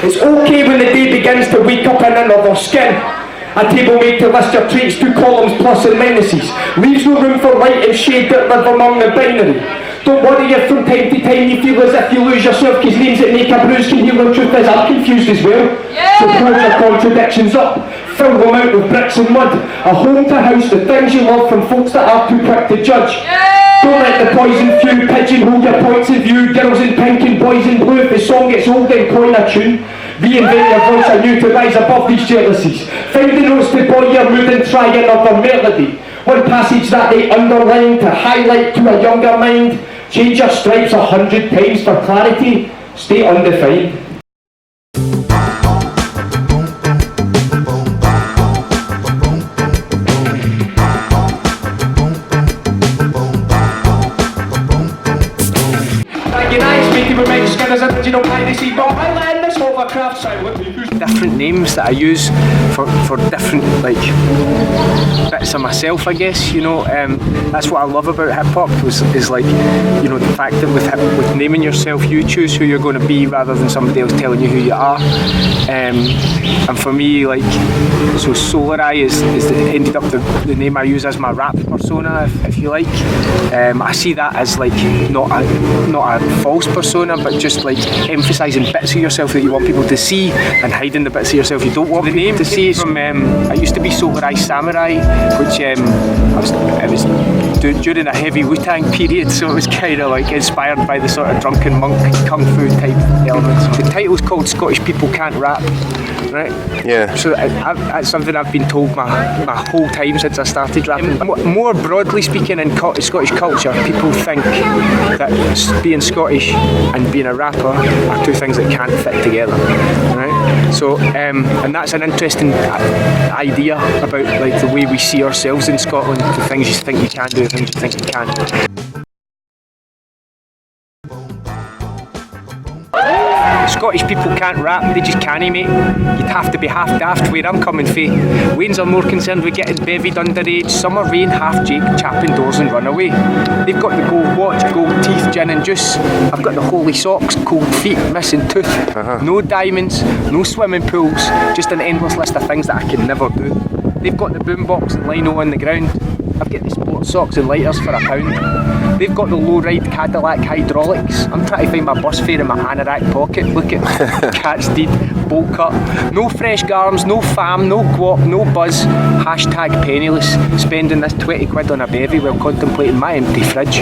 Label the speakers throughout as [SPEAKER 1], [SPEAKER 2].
[SPEAKER 1] It's okay when the day begins to wake up in another skin. A table made to list your traits, 2 columns plus and minuses. Leaves no room for light and shade that live among the binary. Don't worry if from time to time you feel as if you lose yourself, cause names that make a bruise can heal. The truth is I'm confused as well. So purge your contradictions up, fill them out with bricks and mud. A home to house the things you love from folks that are too quick to judge. Don't let the poison few pigeonhole your points of view. Girls in pink and boys in blue. If the song gets old then coin a tune. Reinvent your voice anew to rise above these jealousies. Find the notes to buoy your mood and try another melody. One passage that they underline to highlight to a younger mind. Change your stripes 100 times for clarity. Stay undefined.
[SPEAKER 2] Different names that I use for different bits of myself, I guess. You know, that's what I love about hip hop is like, you know, the fact that with naming yourself, you choose who you're going to be rather than somebody else telling you who you are. And for me, like, so Solareye ended up the name I use as my rap persona, if you like. I see that as like not a false persona, but just like emphasising bits of yourself that you want people to see and hiding the bits of yourself you don't want the name to see. From I used to be Solareye Samurai, which it was during a heavy Wu-Tang period, so it was kind of like inspired by the sort of drunken monk kung fu type elements. The title's called Scottish People Can't Rap, right? Yeah. So that's something I've been told my whole time since I started rapping. More broadly speaking, in Scottish culture, people think that being Scottish and being a rapper are two things that can't fit together, right? So, and that's an interesting idea about like the way we see ourselves in Scotland, the things you think you can do, the things you think you can't. Scottish people can't rap, they just can't, mate. You'd have to be half daft where I'm coming fae. Wains are more concerned with getting bevied underage. Some are rain, half Jake, chapping doors and run away. They've got the gold watch, gold teeth, gin and juice. I've got the holy socks, cold feet, missing tooth. No diamonds, no swimming pools, just an endless list of things that I can never do. They've got the boombox and lino on the ground. I've got the sports socks and lighters for £1. They've got the low-ride Cadillac hydraulics. I'm trying to find my bus fare in my anorak pocket. Look at cat's deed, bolt cut. No fresh garms, no fam, no guap, no buzz. Hashtag penniless. Spending this 20 quid on a bevy while contemplating my empty fridge.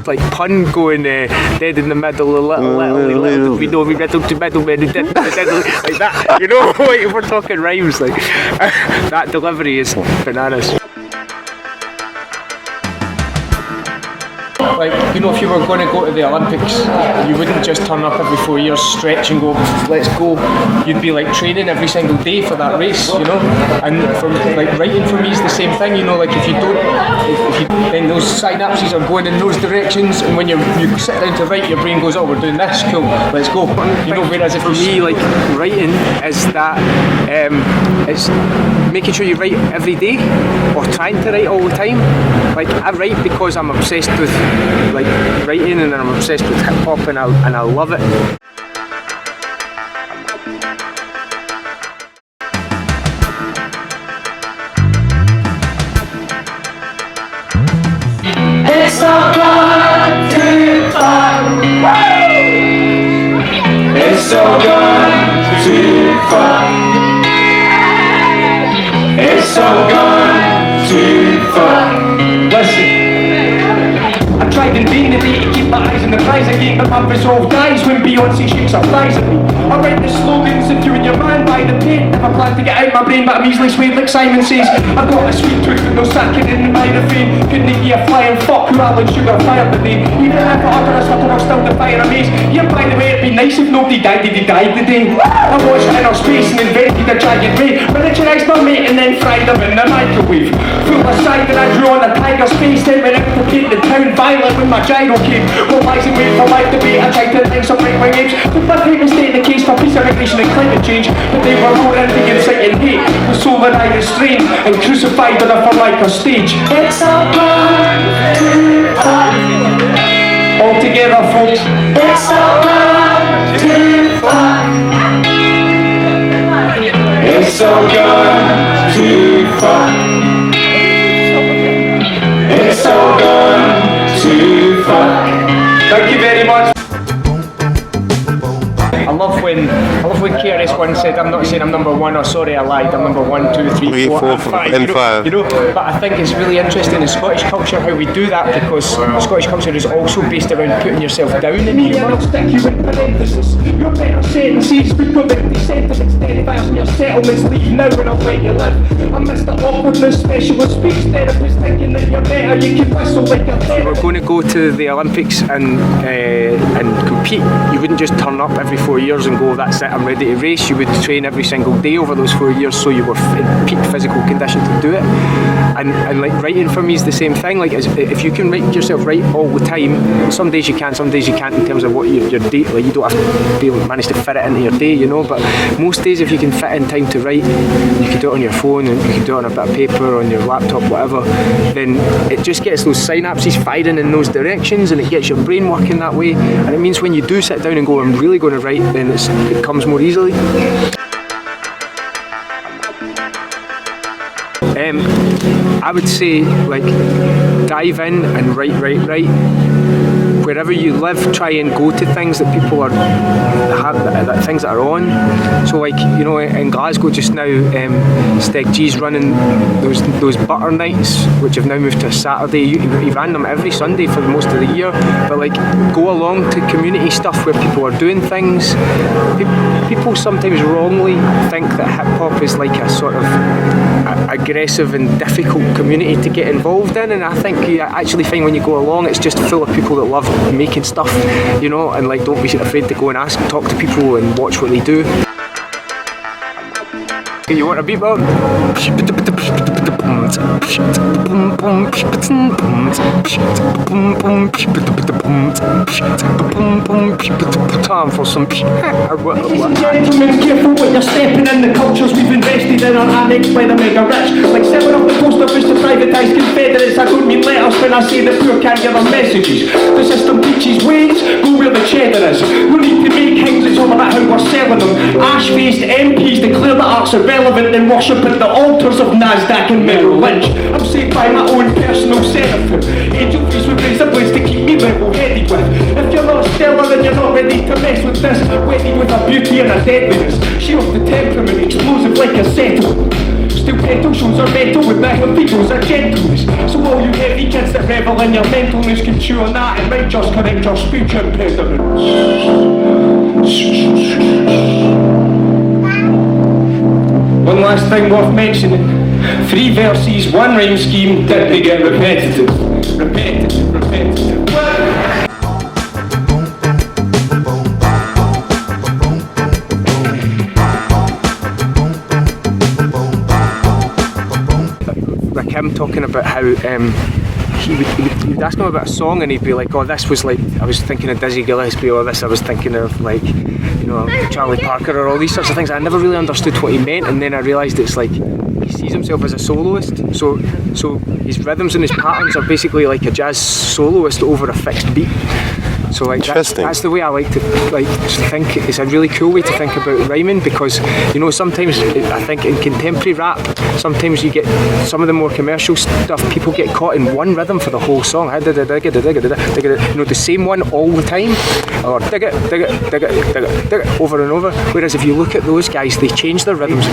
[SPEAKER 2] Like pun going dead in the middle, a little, we know we middle to middle, like that, you know, like, we're talking rhymes, like that delivery is bananas. Like, you know, if you were going to go to the Olympics, you wouldn't just turn up every 4 years, stretch and go, let's go. You'd be like training every single day for that race, you know. And from like writing for me is the same thing, you know. Like if you don't, then those synapses are going in those directions, and when you sit down to write, your brain goes, oh, we're doing this, cool, let's go. You know, whereas if for me, like writing is that it's making sure you write every day or trying to write all the time. Like I write because I'm obsessed with like writing, and I'm obsessed with hip hop, and I love it.
[SPEAKER 3] It's so good to fun. It's so good to fun. It's so good to fun.
[SPEAKER 1] Listen, I tried in vain today to keep my eyes on the prize again, but my resolve dies when Beyonce shakes her thighs at me. I write the slogans of you and your man by the pen. If I plan to get out my brain, but I'm easily swayed like Simon says. I've got a sweet tooth with no sacking in the mind of fame. Couldn't be a flying fuck who Alan Sugar fired the name. Even if I utter a subtle, I'll still defy a maze. Yeah, by the way, it'd be nice if nobody died, did he die today? I watched inner space and invented a giant ray. Miniaturized my mate and then fried him in the microwave. Full aside and I drew on a tiger's face, then went out to paint the town violent when my gyro came. Well, lies and wait for life to be. I tried to think some right-wing apes. Took my time to state the case for peace, immigration and climate change, but they were more into inciting hate. The Solareye restrained and crucified on a Formica stage.
[SPEAKER 3] It's so good to fun.
[SPEAKER 1] All together, folks.
[SPEAKER 3] It's so good. fuck. It's all gone to fuck.
[SPEAKER 1] Thank you very much.
[SPEAKER 2] I love when KRS-One said, I'm not saying I'm number one, or sorry I lied, I'm number 1, 2, 3, 4 and 5.
[SPEAKER 4] and 5.
[SPEAKER 2] You know, but I think it's really interesting in Scottish culture how we do that, because Scottish culture is also based around putting yourself down in humour.
[SPEAKER 1] I'll stick you in parenthesis. Your better sentences become empty sentiments. Then fast your settlements. Leave now and I'll let you live. I'm Mr. Awkwardness, specialist speech therapist, thinking that you're better. You can whistle like a
[SPEAKER 2] If you were going to go to the Olympics and compete, you wouldn't just turn up every 4 years and go, that's it, I'm ready to race. You would train every single day over those 4 years, so you were in peak physical condition to do it. And like writing for me is the same thing. Like if you can write yourself right all the time, some days you can, some days you can't in terms of what your day, like you don't have to manage to fit it into your day, you know, but most days if you can fit in time to write, you can do it on your phone and you can do it on a bit of paper, on your laptop, whatever, then it just gets those synapses firing in those directions and it gets your brain working that way, and it means when you do sit down and go, I'm really going to write, then it comes more easily. I would say, like, dive in and write. Wherever you live, try and go to things that people things that are on. So, like, you know, in Glasgow just now, Steg G's running those butter nights, which have now moved to a Saturday. He ran them every Sunday for most of the year. But like, go along to community stuff where people are doing things. People sometimes wrongly think that hip hop is like a sort of aggressive and difficult community to get involved in, and I think you actually find when you go along it's just full of people that love making stuff, you know, and like don't be afraid to go and talk to people and watch what they do. You want a beat, Bob? Time for some
[SPEAKER 1] Ladies and gentlemen, careful what you're stepping in. The cultures we've invested in are annexed by the mega rich. Like selling up the post office to privatise Confederates. I don't mean letters when I say the poor can't get their messages. The system teaches ways, go where the cheddar is. We need to make things, it's all about how we're selling them. Ash-faced MPs declare that art's irrelevant and worship at the altars of Nasdaq and Merrill Lynch. I'm saved by my own personal senator. Angel face with razor blades to keep me level-headed with. If you're not stellar then you're not ready to mess with this. Wedded with a beauty and a deadliness. She off the temperament, explosive like a settle. Still petal shows are metal with metal peoples are gentleness. So all you heavy kids that revel in your mentalness can chew on that and might just correct your speech impediments. One last thing worth mentioning. 3 verses, 1 rhyme scheme, did they get repetitive? Repetitive.
[SPEAKER 2] like him talking about how he would ask him about a song and he'd be like, oh, this was like, I was thinking of Dizzy Gillespie, or this I was thinking of like, you know, Charlie Parker, or all these sorts of things. I never really understood what he meant, and then I realised it's like he sees himself as a soloist, so his rhythms and his patterns are basically like a jazz soloist over a fixed beat. So like that's the way I like to think. It's a really cool way to think about rhyming, because you know sometimes I think in contemporary rap sometimes you get some of the more commercial stuff, people get caught in one rhythm for the whole song, you know, the same one all the time, or dig it over and over, whereas if you look at those guys, they change their rhythms.